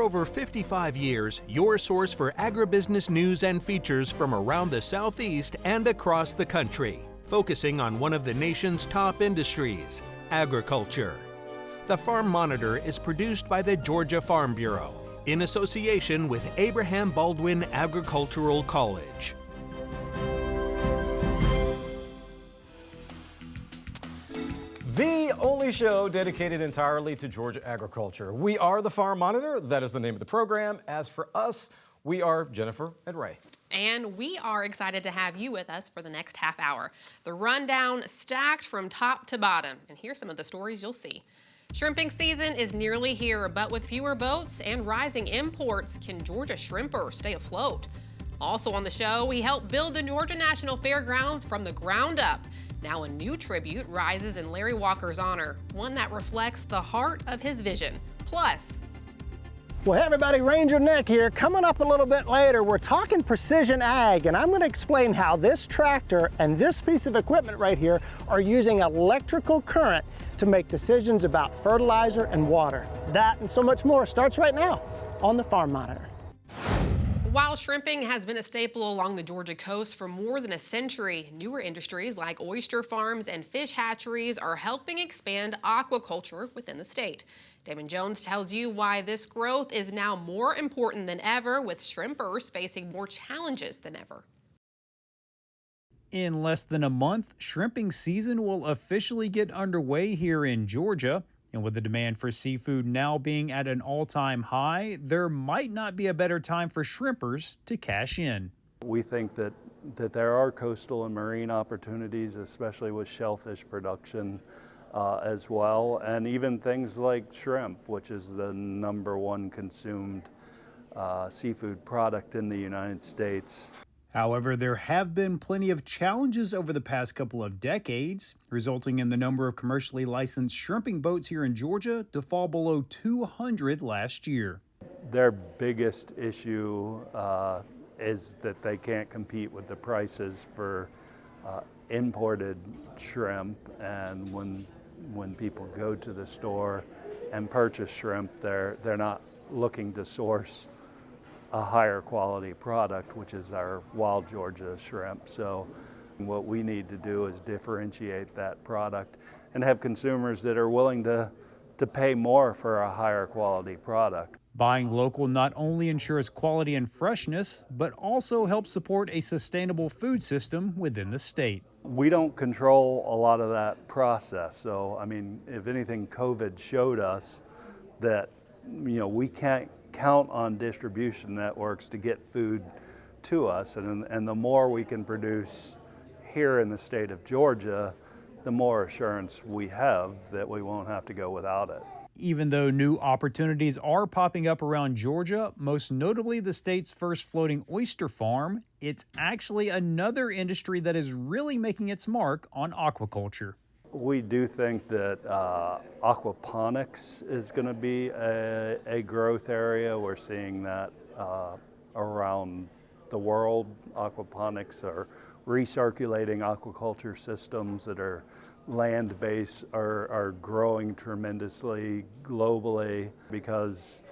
over 55 years, your source for agribusiness news and features from around the Southeast and across the country, focusing on one of the nation's top industries, agriculture. The Farm Monitor is produced by the Georgia Farm Bureau in association with Abraham Baldwin Agricultural College. The only show dedicated entirely to Georgia agriculture. We are the Farm Monitor. That is the name of the program. As for us, we are Jennifer and Ray. And we are excited to have you with us for the next half hour. The rundown stacked from top to bottom. And here's some of the stories you'll see. Shrimping season is nearly here, but with fewer boats and rising imports, can Georgia shrimper stay afloat? Also on the show, we help build the Georgia National Fairgrounds from the ground up. Now a new tribute rises in Larry Walker's honor, one that reflects the heart of his vision. Plus, well, hey everybody, Ranger Nick here. Coming up a little bit later, we're talking precision ag, and I'm going to explain how this tractor and this piece of equipment right here are using electrical current to make decisions about fertilizer and water. That and so much more starts right now on the Farm Monitor. while shrimping has been a staple along the Georgia coast for more than a century, newer industries like oyster farms and fish hatcheries are helping expand aquaculture within the state. Damon Jones tells you why this growth is now more important than ever, with shrimpers facing more challenges than ever. In less than a month, shrimping season will officially get underway here in Georgia. And with the demand for seafood now being at an all-time high, there might not be a better time for shrimpers to cash in. We think that there are coastal and marine opportunities, especially with shellfish production as well, and even things like shrimp, which is the #1 consumed seafood product in the United States. However, there have been plenty of challenges over the past couple of decades, resulting in the number of commercially licensed shrimping boats here in Georgia to fall below 200 last year. Their biggest issue is that they can't compete with the prices for imported shrimp, and when people go to the store and purchase shrimp, they're not looking to source a higher quality product, which is our wild Georgia shrimp. So what we need to do is differentiate that product and have consumers that are willing to pay more for a higher quality product. Buying local not only ensures quality and freshness, but also helps support a sustainable food system within the state. We don't control a lot of that process. So, I mean, if anything, COVID showed us that, we can't count on distribution networks to get food to us, and the more we can produce here in the state of Georgia, the more assurance we have that we won't have to go without it. Even though new opportunities are popping up around Georgia, most notably the state's first floating oyster farm, it's actually another industry that is really making its mark on aquaculture. We do think that aquaponics is going to be a growth area. We're seeing that around the world. Aquaponics are recirculating aquaculture systems that are land-based are growing tremendously globally because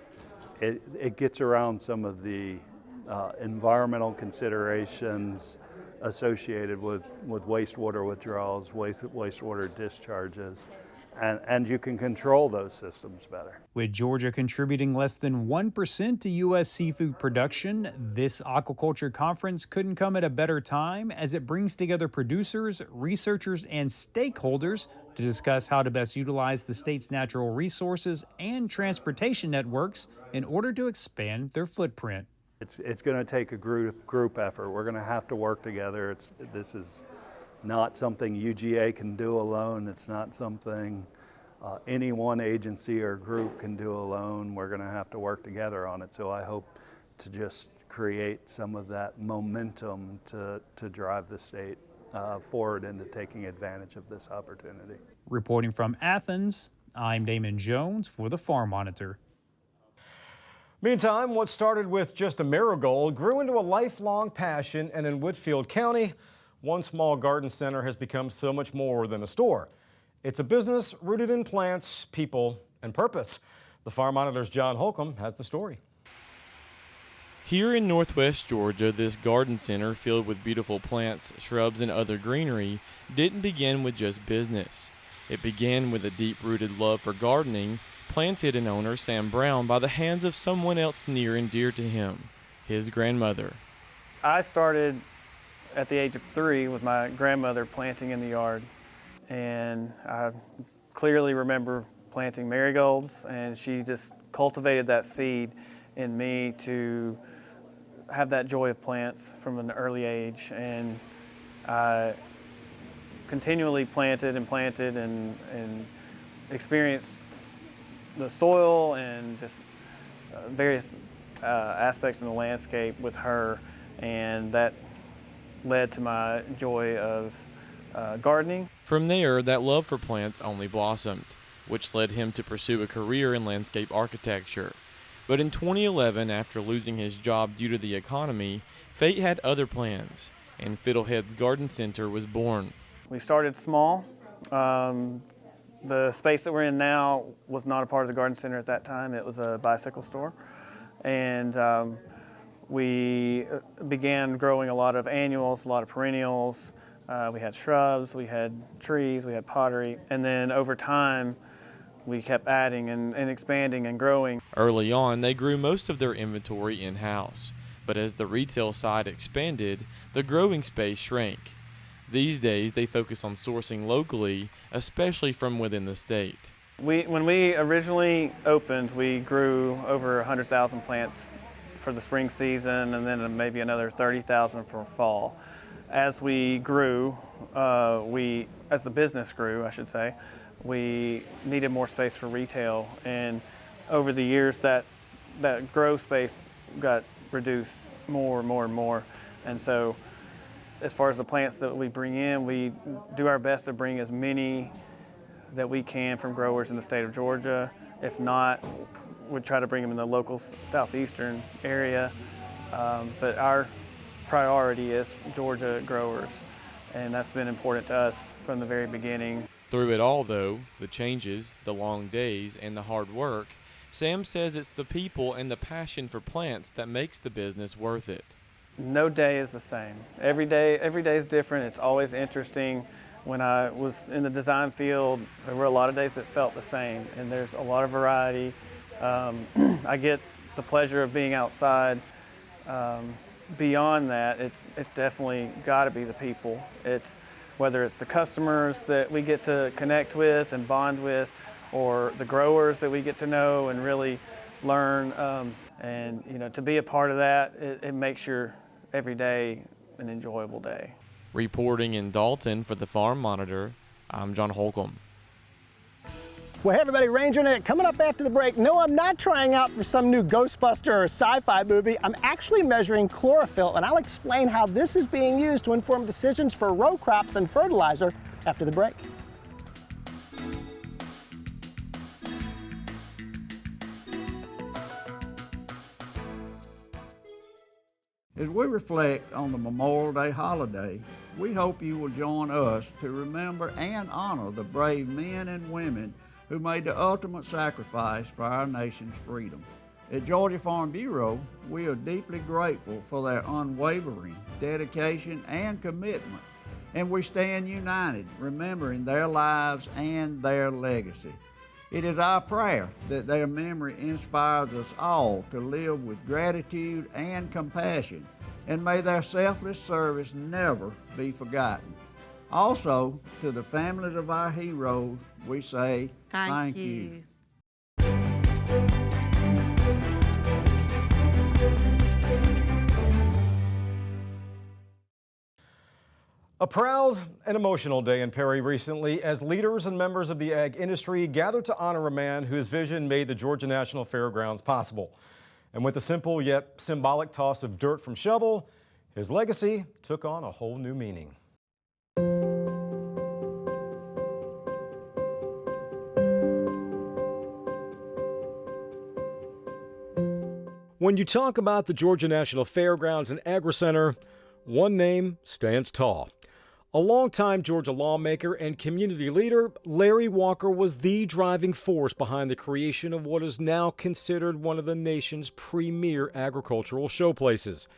it gets around some of the environmental considerations associated with wastewater withdrawals, wastewater discharges, and you can control those systems better. With Georgia contributing less than 1% to U.S. seafood production, this aquaculture conference couldn't come at a better time as it brings together producers, researchers, and stakeholders to discuss how to best utilize the state's natural resources and transportation networks in order to expand their footprint. It's going to take a group effort. We're going to have to work together. This is not something UGA can do alone. It's not something any one agency or group can do alone. We're going to have to work together on it. So I hope to just create some of that momentum to drive the state forward into taking advantage of this opportunity. Reporting from Athens, I'm Damon Jones for the Farm Monitor. Meantime, what started with just a marigold grew into a lifelong passion, and in Whitfield County, one small garden center has become so much more than a store. It's a business rooted in plants, people, and purpose. The Farm Monitor's John Holcomb has the story. Here in northwest Georgia, this garden center filled with beautiful plants, shrubs, and other greenery didn't begin with just business. It began with a deep-rooted love for gardening, planted in owner Sam Brown by the hands of someone else near and dear to him, his grandmother. I started at the age of 3 with my grandmother planting in the yard, and I clearly remember planting marigolds, and she just cultivated that seed in me to have that joy of plants from an early age, and I continually planted and experienced the soil and just various aspects in the landscape with her, and that led to my joy of gardening. From there, that love for plants only blossomed, which led him to pursue a career in landscape architecture. But in 2011, after losing his job due to the economy, fate had other plans, and Fiddlehead's Garden Center was born. We started small. The space that we're in now was not a part of the garden center at that time. It was a bicycle store. And we began growing a lot of annuals, a lot of perennials. We had shrubs, we had trees, we had pottery. And then over time, we kept adding and expanding and growing. Early on, they grew most of their inventory in-house, but as the retail side expanded, the growing space shrank. These days, they focus on sourcing locally, especially from within the state. When we originally opened, we grew over 100,000 plants for the spring season, and then maybe another 30,000 for fall. As we grew, as the business grew, I should say, we needed more space for retail, and over the years that grow space got reduced more and more. And so as far as the plants that we bring in, we do our best to bring as many that we can from growers in the state of Georgia. If not, we try to bring them in the local southeastern area. But our priority is Georgia growers, and that's been important to us from the very beginning. Through it all, though, the changes, the long days, and the hard work, Sam says it's the people and the passion for plants that makes the business worth it. No day is the same. Every day is different. It's always interesting. When I was in the design field, there were a lot of days that felt the same, and there's a lot of variety. I get the pleasure of being outside. Beyond that, it's definitely got to be the people. Whether it's the customers that we get to connect with and bond with, or the growers that we get to know and really learn. And to be a part of that, it makes your every day an enjoyable day. Reporting in Dalton for the Farm Monitor, I'm John Holcomb. Well, hey everybody, Ranger Nick coming up after the break. No, I'm not trying out for some new Ghostbuster or sci-fi movie. I'm actually measuring chlorophyll, and I'll explain how this is being used to inform decisions for row crops and fertilizer after the break. As we reflect on the Memorial Day holiday, we hope you will join us to remember and honor the brave men and women who made the ultimate sacrifice for our nation's freedom. At Georgia Farm Bureau, we are deeply grateful for their unwavering dedication and commitment, and we stand united, remembering their lives and their legacy. It is our prayer that their memory inspires us all to live with gratitude and compassion, and may their selfless service never be forgotten. Also, to the families of our heroes, we say thank you. A proud and emotional day in Perry recently as leaders and members of the ag industry gathered to honor a man whose vision made the Georgia National Fairgrounds possible. And with a simple yet symbolic toss of dirt from shovel, his legacy took on a whole new meaning. When you talk about the Georgia National Fairgrounds and Agri Center, one name stands tall. A longtime Georgia lawmaker and community leader, Larry Walker was the driving force behind the creation of what is now considered one of the nation's premier agricultural showplaces.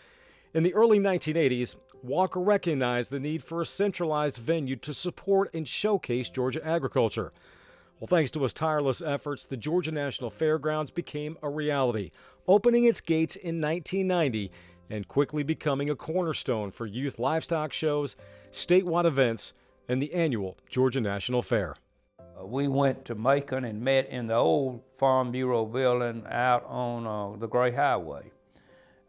In the early 1980s, Walker recognized the need for a centralized venue to support and showcase Georgia agriculture. Well, thanks to his tireless efforts, the Georgia National Fairgrounds became a reality, opening its gates in 1990 and quickly becoming a cornerstone for youth livestock shows, statewide events, and the annual Georgia National Fair. We went to Macon and met in the old Farm Bureau building out on the Gray Highway.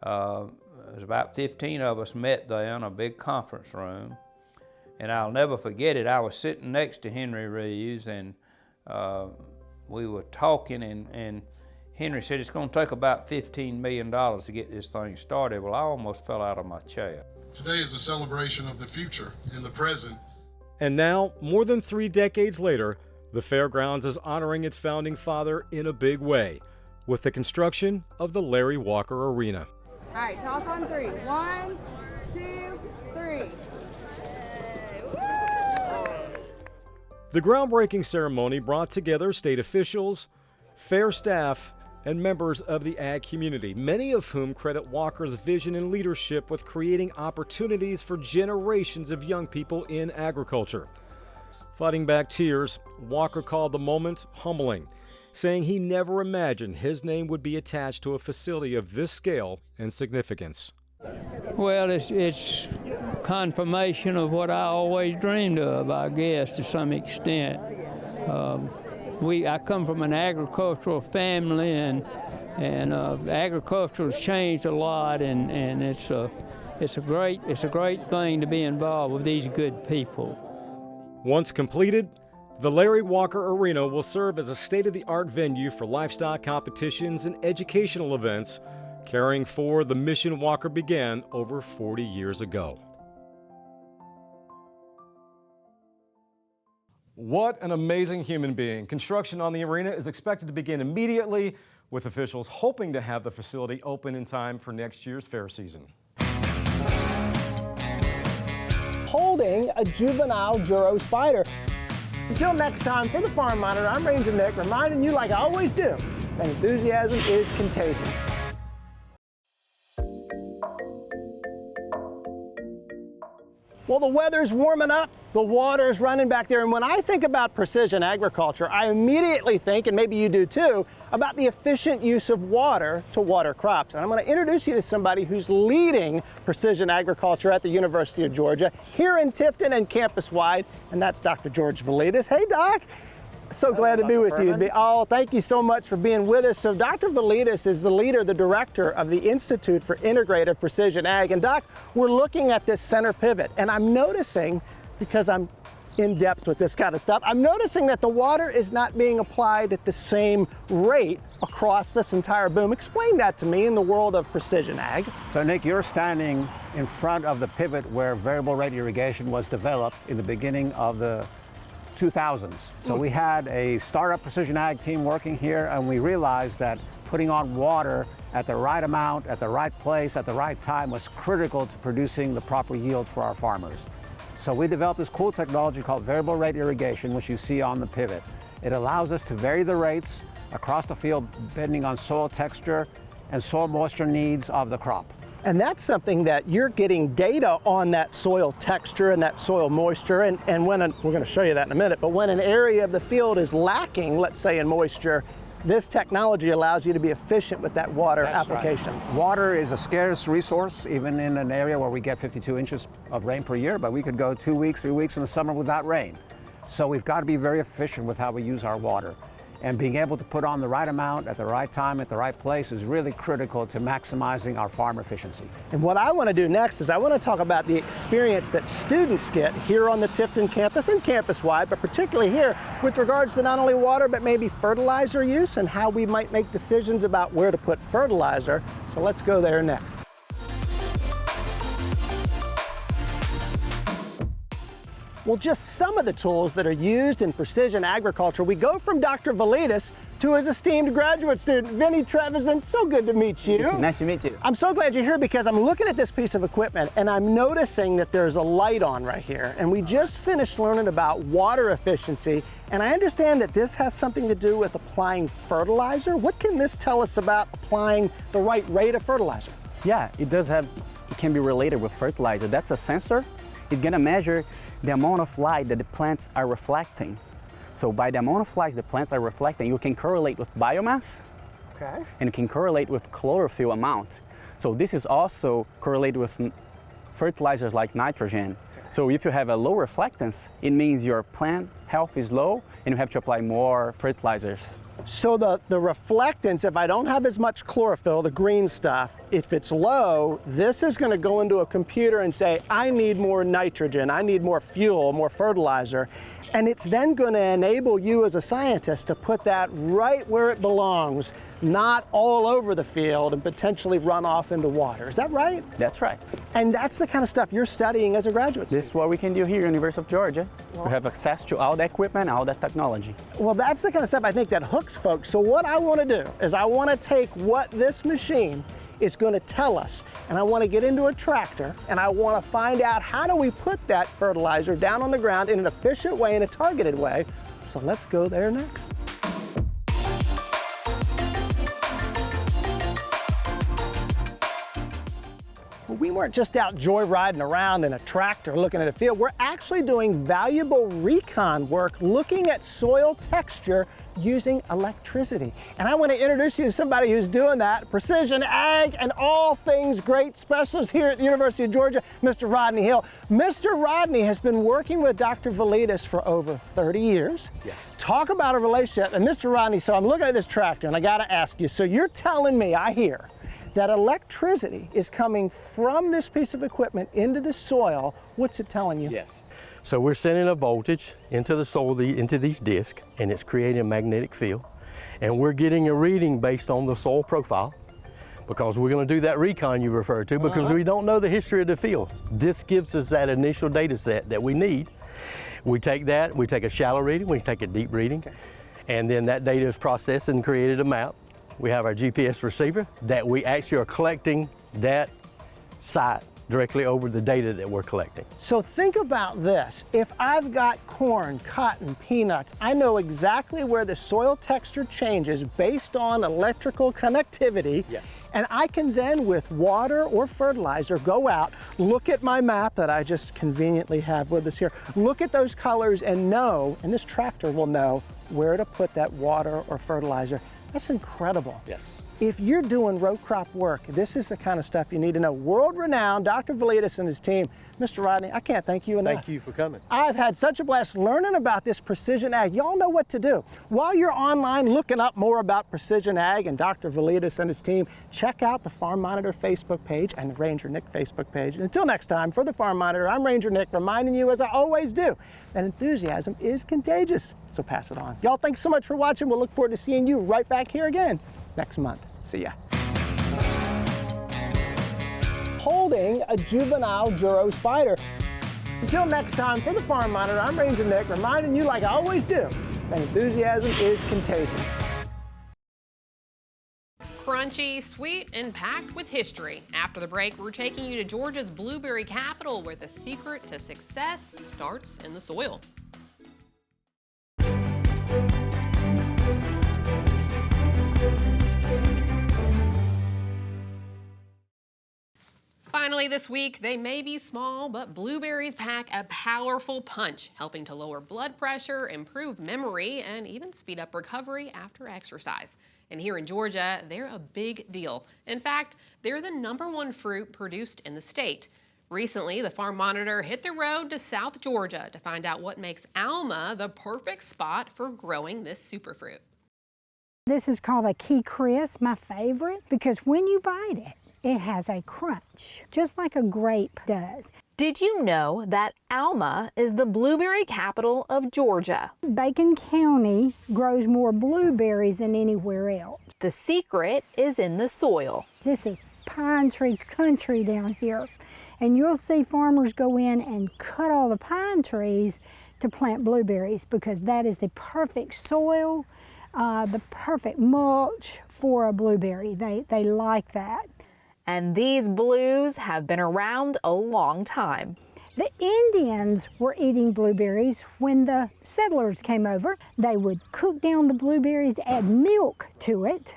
There was about 15 of us met there in a big conference room, and I'll never forget it. I was sitting next to Henry Reeves, and we were talking, and Henry said, it's going to take about $15 million to get this thing started. Well, I almost fell out of my chair. Today is a celebration of the future and the present. And now, more than 3 decades later, the fairgrounds is honoring its founding father in a big way with the construction of the Larry Walker Arena. All right, toss on 3. 1, 2, 3. The groundbreaking ceremony brought together state officials, fair staff, and members of the ag community, many of whom credit Walker's vision and leadership with creating opportunities for generations of young people in agriculture. Fighting back tears, Walker called the moment humbling, saying he never imagined his name would be attached to a facility of this scale and significance. Well, it's confirmation of what I always dreamed of, I guess, to some extent. I come from an agricultural family, and agriculture has changed a lot, and it's a great thing to be involved with these good people. Once completed, the Larry Walker Arena will serve as a state-of-the-art venue for livestock competitions and educational events, carrying forward the mission Walker began over 40 years ago. What an amazing human being. Construction on the arena is expected to begin immediately, with officials hoping to have the facility open in time for next year's fair season. Holding a juvenile Juro spider. Until next time, for the Farm Monitor, I'm Ranger Nick, reminding you, like I always do, that enthusiasm is contagious. Well, the weather's warming up, the water's running back there, and when I think about precision agriculture, I immediately think, and maybe you do too, about the efficient use of water to water crops. And I'm going to introduce you to somebody who's leading precision agriculture at the University of Georgia, here in Tifton and campus-wide, and that's Dr. George Velitis. Hey, Doc. So glad to be with you. Oh, thank you so much for being with us. So Dr. Velitis is the leader, the director of the Institute for Integrative Precision Ag. And Doc, we're looking at this center pivot, and I'm noticing, because I'm in depth with this kind of stuff, I'm noticing that the water is not being applied at the same rate across this entire boom. Explain that to me in the world of precision ag. So Nick, you're standing in front of the pivot where variable rate irrigation was developed in the beginning of the 2000s. So we had a startup precision ag team working here, and we realized that putting on water at the right amount, at the right place, at the right time was critical to producing the proper yield for our farmers. So we developed this cool technology called variable rate irrigation, which you see on the pivot. It allows us to vary the rates across the field depending on soil texture and soil moisture needs of the crop. And that's something that you're getting data on, that soil texture and that soil moisture. And when we're going to show you that in a minute, but when an area of the field is lacking, let's say in moisture, this technology allows you to be efficient with that water application. Right. Water is a scarce resource, even in an area where we get 52 inches of rain per year, but we could go 2 weeks, 3 weeks in the summer without rain. So we've got to be very efficient with how we use our water. And being able to put on the right amount at the right time at the right place is really critical to maximizing our farm efficiency. And what I want to do next is I want to talk about the experience that students get here on the Tifton campus and campus-wide, but particularly here with regards to not only water, but maybe fertilizer use and how we might make decisions about where to put fertilizer. So let's go there next. Well, just some of the tools that are used in precision agriculture. We go from Dr. Velitis to his esteemed graduate student, Vinny Trevisan. So good to meet you. Nice to meet you. I'm so glad you're here because I'm looking at this piece of equipment and I'm noticing that there's a light on right here. And we just finished learning about water efficiency. And I understand that this has something to do with applying fertilizer. What can this tell us about applying the right rate of fertilizer? Yeah, it can be related with fertilizer. That's a sensor. It's gonna measure the amount of light that the plants are reflecting. So by the amount of light the plants are reflecting, you can correlate with biomass, okay, and it can correlate with chlorophyll amount. So this is also correlated with fertilizers like nitrogen. Okay. So if you have a low reflectance, it means your plant health is low and you have to apply more fertilizers. So the reflectance, if I don't have as much chlorophyll, the green stuff, if it's low, this is going to go into a computer and say, I need more nitrogen, I need more fuel, more fertilizer. And it's then going to enable you as a scientist to put that right where it belongs, not all over the field and potentially run off into water. Is that right? That's right. And that's the kind of stuff you're studying as a graduate student. This is what we can do here at University of Georgia. We have access to all the equipment, all that technology. Well, that's the kind of stuff I think that hooks folks. So what I want to do is I want to take what this machine is going to tell us, and I want to get into a tractor and I want to find out how do we put that fertilizer down on the ground in an efficient way, in a targeted way. So let's go there next. Well, we weren't just out joyriding around in a tractor looking at a field. We're actually doing valuable recon work looking at soil texture using electricity. And I want to introduce you to somebody who's doing that, precision ag and all things great specialist here at the University of Georgia, Mr. Rodney Hill. Mr. Rodney has been working with Dr. Velitis for over 30 years. Yes. Talk about a relationship. And Mr. Rodney, so I'm looking at this tractor and I got to ask you, so you're telling me, I hear, that electricity is coming from this piece of equipment into the soil. What's it telling you? Yes. So we're sending a voltage into the soil, into these discs, and it's creating a magnetic field. And we're getting a reading based on the soil profile, because we're going to do that recon you referred to, because we don't know the history of the field. This gives us that initial data set that we need. We take that, we take a shallow reading, we take a deep reading, and then that data is processed and created a map. We have our GPS receiver that we actually are collecting that site directly over the data that we're collecting. So think about this. If I've got corn, cotton, peanuts, I know exactly where the soil texture changes based on electrical connectivity. Yes. And I can then, with water or fertilizer, go out, look at my map that I just conveniently have with us here, look at those colors and know, and this tractor will know, where to put that water or fertilizer. That's incredible. Yes. If you're doing row crop work, this is the kind of stuff you need to know. World-renowned Dr. Velitis and his team. Mr. Rodney, I can't thank you enough. Thank you for coming. I've had such a blast learning about this precision ag. Y'all know what to do. While you're online looking up more about precision ag and Dr. Velitis and his team, check out the Farm Monitor Facebook page and the Ranger Nick Facebook page. And until next time, for the Farm Monitor, I'm Ranger Nick, reminding you, as I always do, that enthusiasm is contagious. So pass it on. Y'all, thanks so much for watching. We'll look forward to seeing you right back here again next month. See ya. Holding a juvenile Juro spider. Until next time, for the Farm Monitor, I'm Ranger Nick, reminding you, like I always do, that enthusiasm is contagious. Crunchy, sweet, and packed with history. After the break, we're taking you to Georgia's blueberry capital, where the secret to success starts in the soil. Finally this week, they may be small, but blueberries pack a powerful punch, helping to lower blood pressure, improve memory, and even speed up recovery after exercise. And here in Georgia, they're a big deal. In fact, they're the #1 fruit produced in the state. Recently, the Farm Monitor hit the road to South Georgia to find out what makes Alma the perfect spot for growing this superfruit. This is called a Key Crisp, my favorite, because when you bite it, it has a crunch, just like a grape does. Did you know that Alma is the blueberry capital of Georgia? Bacon County grows more blueberries than anywhere else. The secret is in the soil. This is pine tree country down here. And you'll see farmers go in and cut all the pine trees to plant blueberries because that is the perfect soil, the perfect mulch for a blueberry. They like that. And these blues have been around a long time. The Indians were eating blueberries when the settlers came over. They would cook down the blueberries, add milk to it,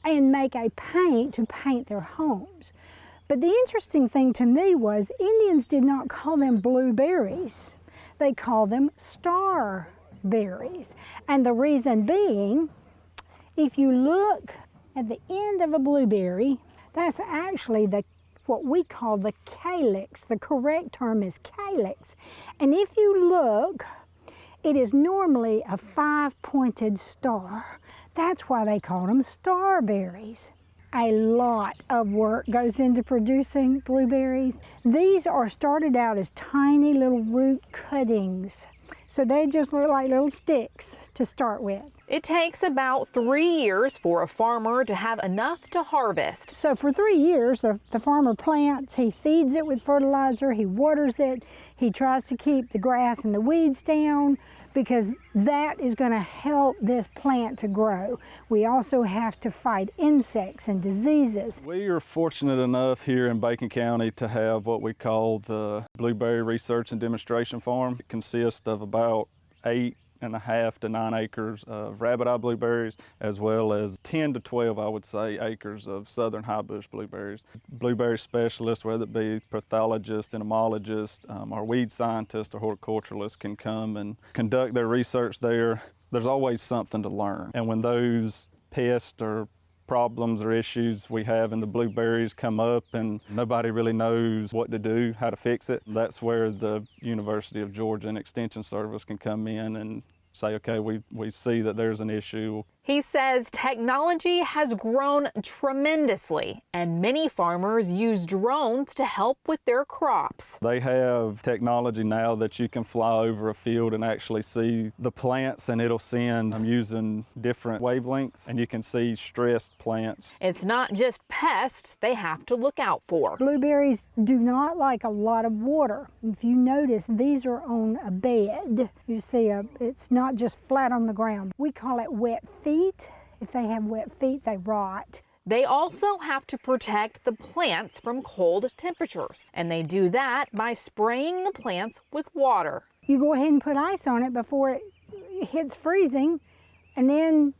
and make a paint to paint their homes. But the interesting thing to me was Indians did not call them blueberries. They called them star berries. And the reason being, if you look at the end of a blueberry, that's actually what we call the calyx. The correct term is calyx. And if you look, it is normally a 5-pointed star. That's why they call them star berries. A lot of work goes into producing blueberries. These are started out as tiny little root cuttings. So they just look like little sticks to start with. It takes about 3 years for a farmer to have enough to harvest. So for 3 years, the farmer plants, he feeds it with fertilizer, he waters it, he tries to keep the grass and the weeds down because that is going to help this plant to grow. We also have to fight insects and diseases. We are fortunate enough here in Bacon County to have what we call the Blueberry Research and Demonstration Farm. It consists of about 8.5 to 9 acres of rabbit eye blueberries, as well as 10 to 12, I would say, acres of southern highbush blueberries. Blueberry specialists, whether it be pathologist, entomologist, or weed scientist or horticulturalist, can come and conduct their research there. There's always something to learn. And when those pests or problems or issues we have in the blueberries come up and nobody really knows what to do, how to fix it, that's where the University of Georgia and Extension Service can come in and say, okay, we see that there's an issue. He says technology has grown tremendously and many farmers use drones to help with their crops. They have technology now that you can fly over a field and actually see the plants, and it'll send, I'm using different wavelengths, and you can see stressed plants. It's not just pests they have to look out for. Blueberries do not like a lot of water. If you notice, these are on a bed. You see, it's not just flat on the ground. We call it wet feet. If they have wet feet, they rot. They also have to protect the plants from cold temperatures, and they do that by spraying the plants with water. You go ahead and put ice on it before it hits freezing, and then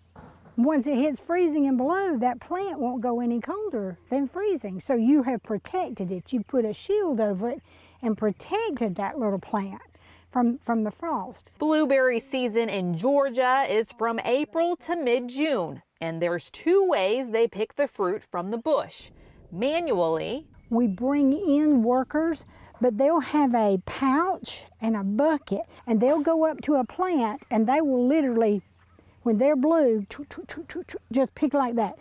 once it hits freezing and below, that plant won't go any colder than freezing. So you have protected it. You put a shield over it and protected that little plant from the frost. Blueberry season in Georgia is from April to mid-June, and there's 2 ways they pick the fruit from the bush. Manually. We bring in workers, but they'll have a pouch and a bucket, and they'll go up to a plant, and they will literally, when they're blue, just pick like that.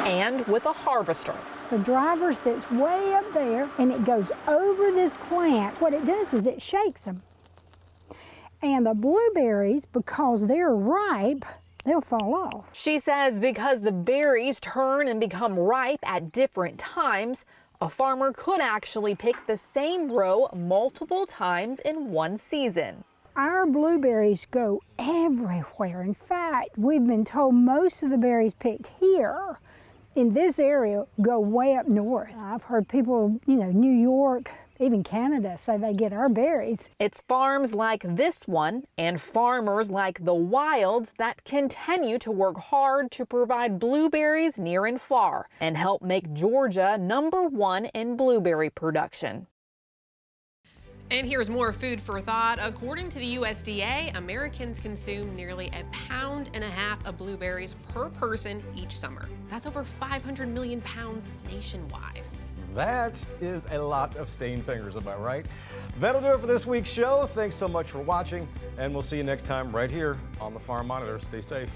And with a harvester. The driver sits way up there and it goes over this plant. What it does is it shakes them. And the blueberries, because they're ripe, they'll fall off. She says because the berries turn and become ripe at different times, a farmer could actually pick the same row multiple times in one season. Our blueberries go everywhere. In fact, we've been told most of the berries picked here in this area go way up north. I've heard people, New York, even Canada, say they get our berries. It's farms like this one and farmers like the Wilds that continue to work hard to provide blueberries near and far and help make Georgia #1 in blueberry production. And here's more food for thought. According to the USDA, Americans consume nearly 1.5 pounds of blueberries per person each summer. That's over 500 million pounds nationwide. That is a lot of stained fingers, am I right? That'll do it for this week's show. Thanks so much for watching, and we'll see you next time right here on the Farm Monitor. Stay safe.